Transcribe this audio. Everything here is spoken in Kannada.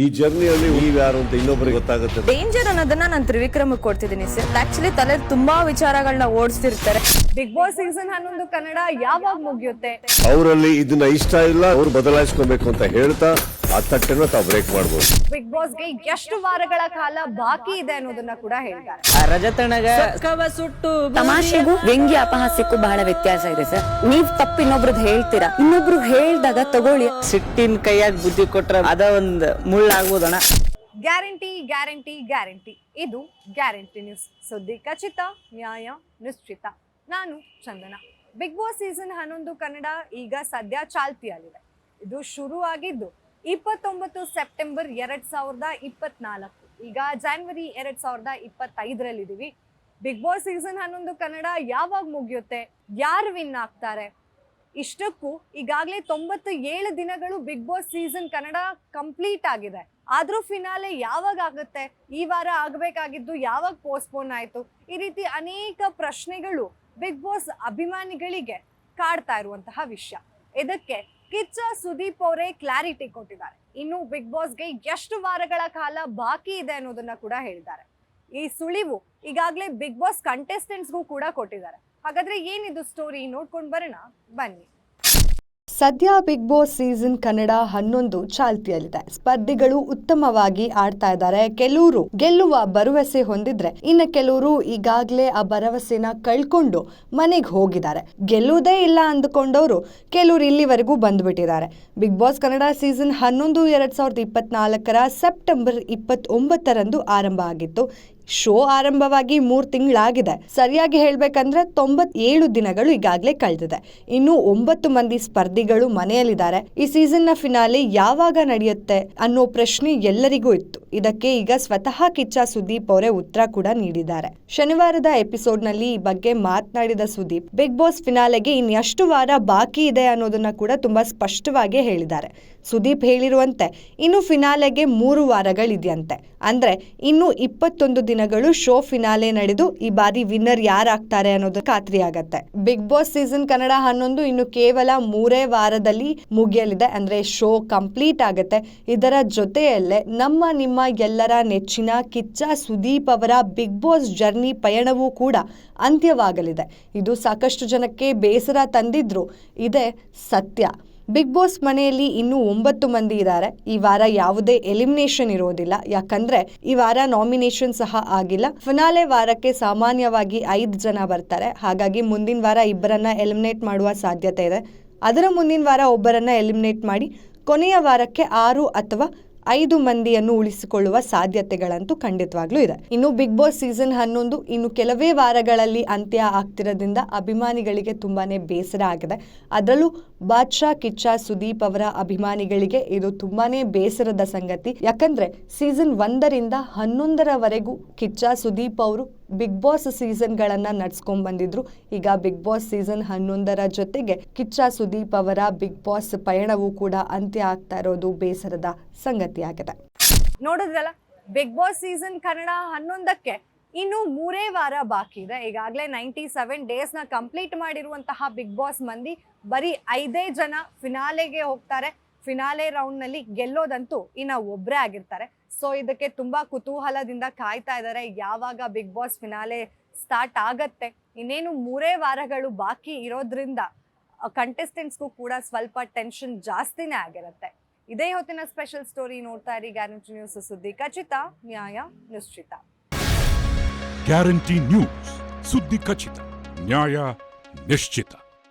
ಈ ಜರ್ನಿಯಲ್ಲಿ ನೀವು ಯಾರು ಅಂತ ಇನ್ನೊಬ್ಬರಿಗೆ ಗೊತ್ತಾಗುತ್ತೆ. ಡೇಂಜರ್ ಅನ್ನೋದನ್ನ ನಾನು ತ್ರಿವಿಕ್ರಮಕ್ಕೆ ಕೊಡ್ತಿದ್ದೀನಿ ಸರ್. ಆಕ್ಚುಲಿ ತಲೆ ತುಂಬಾ ವಿಚಾರಗಳನ್ನ ಓಡಿಸ್ತಿರ್ತಾರೆ. ಬಿಗ್ ಬಾಸ್ ಸೀಸನ್ 11 ಕನ್ನಡ ಯಾವಾಗ ಮುಗಿಯುತ್ತೆ? ಅವರಲ್ಲಿ ಇದನ್ನ ಇಷ್ಟ ಇಲ್ಲ, ಅವ್ರು ಬದಲಾಯಿಸ್ಕೊಬೇಕು ಅಂತ ಹೇಳ್ತಾ ಆ ತಟ್ಟೆನ ತಾವು ಬ್ರೇಕ್ ಮಾಡ್ಬೋದು. ಬಿಗ್ ಬಾಸ್ಗೆ ಎಷ್ಟು ವಾರಗಳ ಕಾಲ ಬಾಕಿ ಇದೆ ಅನ್ನೋದನ್ನ ಕೂಡ ಹೇಳ್ತಾರೆ. ತಮಾಷೆಗೂ ವ್ಯಂಗ್ಯ ಅಪಹಾಸ್ಯಕ್ಕೂ ಬಹಳ ವ್ಯತ್ಯಾಸ ಇದೆ ಸರ್. ನೀವ್ ತಪ್ಪು ಇನ್ನೊಬ್ರದ್ದು ಹೇಳ್ತೀರಾ, ಇನ್ನೊಬ್ರು ಹೇಳ್ದಾಗ ತಗೊಳ್ಳಿ. ಸಿಟ್ಟಿನ ಕೈಯಾಗ ಬುದ್ಧಿ ಕೊಟ್ರ ಅದ ಒಂದ್ ಮುಳ್ಳಾಗ್ಬೋದಣ್ಣ. Guarantee guarantee guarantee. ಇದು ಗ್ಯಾರಂಟಿ ನ್ಯೂಸ್. ಸುದ್ದಿ ಖಚಿತ, ನ್ಯಾಯ ನಿಶ್ಚಿತ. ನಾನು Chandana. Bigg Boss season 11 Kannada ಈಗ ಸದ್ಯ ಚಾಲ್ತಿಯಲ್ಲಿದೆ. ಇದು ಶುರು ಆಗಿದ್ದು 29 ಸೆಪ್ಟೆಂಬರ್ 2024. ಈಗ January 2025 Bigg Boss season 11 Kannada ಯಾವಾಗ ಮುಗಿಯುತ್ತೆ, ಯಾರು ವಿನ್ ಆಗ್ತಾರೆ? ಇಷ್ಟಕ್ಕೂ ಈಗಾಗಲೇ 97 ದಿನಗಳು Bigg Boss season Kannada complete ಆಗಿದೆ. ಆದ್ರೂ ಫಿನಾಲೆ ಯಾವಾಗ ಆಗುತ್ತೆ, ಈ ವಾರ ಆಗಬೇಕಾಗಿದ್ದು ಯಾವಾಗ ಪೋಸ್ಟ್ಪೋನ್ ಆಯ್ತು? ಈ ರೀತಿ ಅನೇಕ ಪ್ರಶ್ನೆಗಳು ಬಿಗ್ ಬಾಸ್ ಅಭಿಮಾನಿಗಳಿಗೆ ಕಾಡ್ತಾ ಇರುವಂತಹ ವಿಷಯ. ಇದಕ್ಕೆ ಕಿಚ್ಚ ಸುದೀಪ್ ಅವರೇ ಕ್ಲಾರಿಟಿ ಕೊಟ್ಟಿದ್ದಾರೆ. ಇನ್ನು ಬಿಗ್ ಬಾಸ್ಗೆ ಎಷ್ಟು ವಾರಗಳ ಕಾಲ ಬಾಕಿ ಇದೆ ಅನ್ನೋದನ್ನ ಕೂಡ ಹೇಳಿದ್ದಾರೆ. ಈ ಸುಳಿವು ಈಗಾಗಲೇ ಬಿಗ್ ಬಾಸ್ ಕಂಟೆಸ್ಟೆಂಟ್ಸ್ಗೂ ಕೂಡ ಕೊಟ್ಟಿದ್ದಾರೆ. ಹಾಗಾದ್ರೆ ಏನಿದು ಸ್ಟೋರಿ ನೋಡ್ಕೊಂಡು ಬರೋಣ ಬನ್ನಿ. ಸದ್ಯ ಬಿಗ್ ಬಾಸ್ ಸೀಸನ್ ಕನ್ನಡ 11 ಚಾಲ್ತಿಯಲ್ಲಿದೆ. ಸ್ಪರ್ಧಿಗಳು ಉತ್ತಮವಾಗಿ ಆಡ್ತಾ ಇದ್ದಾರೆ. ಕೆಲವರು ಗೆಲ್ಲುವ ಭರವಸೆ ಹೊಂದಿದ್ರೆ, ಇನ್ನು ಕೆಲವರು ಈಗಾಗಲೇ ಆ ಭರವಸೆನ ಕಳ್ಕೊಂಡು ಮನೆಗೆ ಹೋಗಿದ್ದಾರೆ. ಗೆಲ್ಲುವುದೇ ಇಲ್ಲ ಅಂದುಕೊಂಡವರು ಕೆಲವರು ಇಲ್ಲಿವರೆಗೂ ಬಂದ್ಬಿಟ್ಟಿದ್ದಾರೆ. Bigg Boss Kannada season 11 2024 September 29 ಆರಂಭ ಆಗಿತ್ತು. ಶೋ ಆರಂಭವಾಗಿ 3 ತಿಂಗಳಾಗಿದೆ. ಸರಿಯಾಗಿ ಹೇಳ್ಬೇಕಂದ್ರೆ 97 ದಿನಗಳು ಈಗಾಗಲೇ ಕಳೆದಿದೆ. ಇನ್ನು 9 ಮಂದಿ ಸ್ಪರ್ಧಿಗಳು ಮನೆಯಲ್ಲಿದ್ದಾರೆ. ಈ ಸೀಸನ್ ನ ಫಿನಾಲೆ ಯಾವಾಗ ನಡೆಯುತ್ತೆ ಅನ್ನೋ ಪ್ರಶ್ನೆ ಎಲ್ಲರಿಗೂ ಇತ್ತು. ಇದಕ್ಕೆ ಈಗ ಸ್ವತಃ ಕಿಚ್ಚ ಸುದೀಪ್ ಅವರೇ ಉತ್ತರ ಕೂಡ ನೀಡಿದ್ದಾರೆ. ಶನಿವಾರದ ಎಪಿಸೋಡ್ ನಲ್ಲಿ ಈ ಬಗ್ಗೆ ಮಾತನಾಡಿದ ಸುದೀಪ್, ಬಿಗ್ ಬಾಸ್ ಫಿನಾಲೆಗೆ ಇನ್ನೆಷ್ಟು ವಾರ ಬಾಕಿ ಇದೆ ಅನ್ನೋದನ್ನ ಕೂಡ ತುಂಬಾ ಸ್ಪಷ್ಟವಾಗಿ ಹೇಳಿದ್ದಾರೆ. ಸುದೀಪ್ ಹೇಳಿರುವಂತೆ ಇನ್ನು ಫಿನಾಲೆಗೆ 3 ವಾರಗಳಿದೆಯಂತೆ. ಅಂದ್ರೆ ಇನ್ನು 21 ದಿನಗಳು ಶೋ ಫಿನಾಲೆ ನಡೆದು ಈ ಬಾರಿ ವಿನ್ನರ್ ಯಾರಾಗ್ತಾರೆ ಅನ್ನೋದು ಖಾತ್ರಿ ಆಗತ್ತೆ. ಬಿಗ್ ಬಾಸ್ ಸೀಸನ್ ಕನ್ನಡ 11 ಇನ್ನು ಕೇವಲ 3 ವಾರದಲ್ಲಿ ಮುಗಿಯಲಿದೆ. ಅಂದ್ರೆ ಶೋ ಕಂಪ್ಲೀಟ್ ಆಗತ್ತೆ. ಇದರ ಜೊತೆಯಲ್ಲೇ ನಿಮ್ಮ ಎಲ್ಲರ ನೆಚ್ಚಿನ ಕಿಚ್ಚ ಸುದೀಪ್ ಅವರ ಬಿಗ್ ಬಾಸ್ ಜರ್ನಿ ಪಯಣವೂ ಕೂಡ ಅಂತ್ಯವಾಗಲಿದೆ. ಇದು ಸಾಕಷ್ಟು ಜನಕ್ಕೆ ಬೇಸರ ತಂದಿದ್ರು, ಇದೇ ಸತ್ಯ. ಬಿಗ್ ಬಾಸ್ ಮನೆಯಲ್ಲಿ ಇನ್ನೂ 9 ಮಂದಿ ಇದ್ದಾರೆ. ಈ ವಾರ ಯಾವುದೇ ಎಲಿಮಿನೇಷನ್ ಇರೋದಿಲ್ಲ. ಯಾಕಂದ್ರೆ ಈ ವಾರ ನಾಮಿನೇಷನ್ ಸಹ ಆಗಿಲ್ಲ. ಫಿನಾಲೆ ವಾರಕ್ಕೆ ಸಾಮಾನ್ಯವಾಗಿ 5 ಜನ ಬರ್ತಾರೆ. ಹಾಗಾಗಿ ಮುಂದಿನ ವಾರ 2 ಎಲಿಮಿನೇಟ್ ಮಾಡುವ ಸಾಧ್ಯತೆ ಇದೆ. ಅದರ ಮುಂದಿನ ವಾರ ಒಬ್ಬರನ್ನ ಎಲಿಮಿನೇಟ್ ಮಾಡಿ ಕೊನೆಯ ವಾರಕ್ಕೆ 6 ಅಥವಾ 5 ಮಂದಿಯನ್ನು ಉಳಿಸಿಕೊಳ್ಳುವ ಸಾಧ್ಯತೆಗಳಂತೂ ಖಂಡಿತವಾಗ್ಲೂ ಇದೆ. ಇನ್ನು ಬಿಗ್ ಬಾಸ್ ಸೀಸನ್ 11 ಇನ್ನು ಕೆಲವೇ ವಾರಗಳಲ್ಲಿ ಅಂತ್ಯ ಆಗ್ತಿರೋದ್ರಿಂದ ಅಭಿಮಾನಿಗಳಿಗೆ ತುಂಬಾನೇ ಬೇಸರ ಆಗಿದೆ. ಅದರಲ್ಲೂ ಬಾದ್ಶಾ ಕಿಚ್ಚ ಸುದೀಪ್ ಅವರ ಅಭಿಮಾನಿಗಳಿಗೆ ಇದು ತುಂಬಾನೇ ಬೇಸರದ ಸಂಗತಿ. ಯಾಕಂದ್ರೆ ಸೀಸನ್ 1 ರಿಂದ 11 ಕಿಚ್ಚ ಸುದೀಪ್ ಅವರು ಬಿಗ್ ಬಾಸ್ ಸೀಸನ್ ಗಳನ್ನ ನಡ್ಸ್ಕೊಂಡ್ ಬಂದಿದ್ರು. ಈಗ ಬಿಗ್ ಬಾಸ್ ಸೀಸನ್ 11 ಜೊತೆಗೆ ಕಿಚ್ಚ ಸುದೀಪ್ ಅವರ ಬಿಗ್ ಬಾಸ್ ಪಯಣವೂ ಕೂಡ ಅಂತ್ಯ ಆಗ್ತಾ ಇರೋದು ಬೇಸರದ ಸಂಗತಿಯಾಗಿದೆ. ನೋಡಿದ್ರಲ್ಲ, ಬಿಗ್ ಬಾಸ್ ಸೀಸನ್ ಕನ್ನಡ 11ಕ್ಕೆ ಇನ್ನು 3 ವಾರ ಬಾಕಿ ಇದೆ. ಈಗಾಗಲೇ 97 ಡೇಸ್ ನ ಕಂಪ್ಲೀಟ್ ಮಾಡಿರುವಂತಹ ಬಿಗ್ ಬಾಸ್ ಮಂದಿ ಬರೀ 5 ಜನ ಫಿನಾಲೆಗೆ ಹೋಗ್ತಾರೆ. ಫಿನಾಲೆ ರೌಂಡ್ ನಲ್ಲಿ ಗೆಲ್ಲೋದಂತೂ ಇನ್ನ ಒಬ್ರೇ ಆಗಿರ್ತಾರೆ. ಸೊ ಇದಕ್ಕೆ ತುಂಬಾ ಕುತೂಹಲದಿಂದ ಕಾಯ್ತಾ ಇದ್ದಾರೆ, ಯಾವಾಗ ಬಿಗ್ ಬಾಸ್ ಫಿನಾಲೆ ಸ್ಟಾರ್ಟ್ ಆಗತ್ತೆ. ಇನ್ನೇನು 3 ವಾರಗಳು ಬಾಕಿ ಇರೋದ್ರಿಂದ ಕಂಟೆಸ್ಟೆಂಟ್ಸ್ಗೂ ಕೂಡ ಸ್ವಲ್ಪ ಟೆನ್ಷನ್ ಜಾಸ್ತಿನೇ ಆಗಿರುತ್ತೆ. ಇದೇ ಹೊತ್ತಿನ ಸ್ಪೆಷಲ್ ಸ್ಟೋರಿ. ನೋಡ್ತಾ ಇರಿ ಗ್ಯಾರಂಟಿ ನ್ಯೂಸ್. ಸುದ್ದಿ ಖಚಿತ, ನ್ಯಾಯ ನಿಶ್ಚಿತ. ಗ್ಯಾರಂಟಿ ನ್ಯೂಸ್, ಸುದ್ದಿ ಖಚಿತ, ನ್ಯಾಯ ನಿಶ್ಚಿತ.